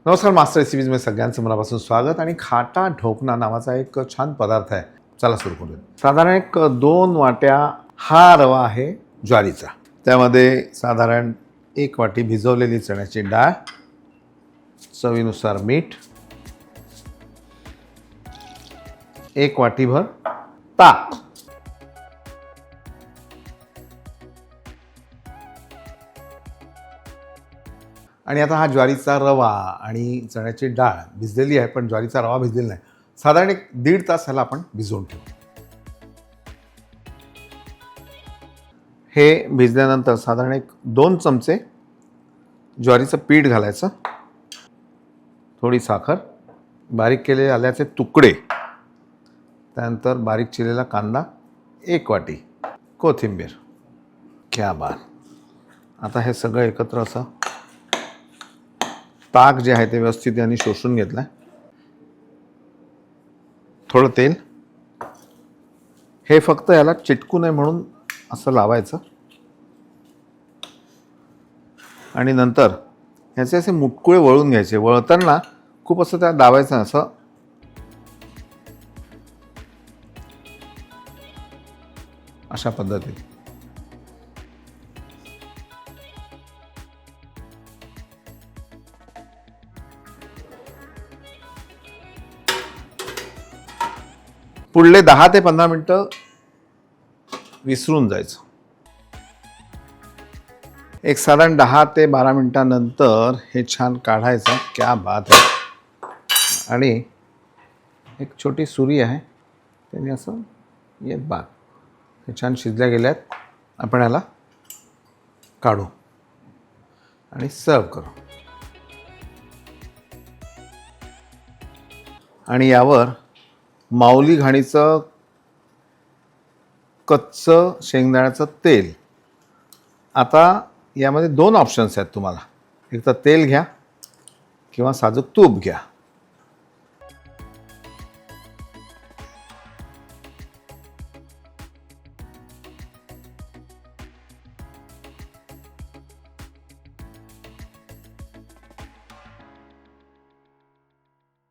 नमस्कार, मास्टर रेसिपीजमध्ये सगळ्यांचं मनापासून स्वागत. आणि खाटा ढोकणा नावाचा एक छान पदार्थ आहे. चला सुरू करूया. साधारण एक 2 वाट्या हा रवा आहे ज्वारीचा. त्यामध्ये साधारण 1 वाटी भिजवलेली चण्याची डाळ, चवीनुसार मीठ, 1 वाटीभर ताक, आणि आता हा ज्वारीचा रवा आणि चण्याची डाळ भिजलेली आहे, पण ज्वारीचा रवा भिजलेला नाही. साधारण एक 1.5 तास ह्याला आपण भिजवून ठेवू. हे भिजल्यानंतर साधारण एक 2 चमचे ज्वारीचं पीठ घालायचं, थोडी साखर, बारीक केलेले आल्याचे तुकडे, त्यानंतर बारीक चिरलेला कांदा, 1 वाटी कोथिंबीर. क्या बात. आता हे सगळं एकत्र असं ताक जे आहे ते व्यवस्थित यांनी शोषून घेतलं. थोडं तेल, हे फक्त याला चिटकू नये म्हणून असं लावायचं, आणि नंतर ह्याचे असे मुटकुळे वळून घ्यायचे. वळताना खूप असं त्या दाबायचं, असं अशा पद्धतीने. पुढले 10 ते 15 मिनटं विसरून जायचं. एक साधारण 10 ते 12 मिनटानंतर हे छान काढायचं. क्या बात आहे. आणि एक छोटी सुरी आहे, त्याने असं ये बात, हे छान शिजल्या गेल्यात. आपण याला काढू आणि सर्व करू. आणि यावर माऊली घाणीचं कच्चं शेंगदाण्याचं तेल. आता यामध्ये 2 ऑप्शन्स आहेत तुम्हाला. एक तर तेल घ्या किंवा साजूक तूप घ्या.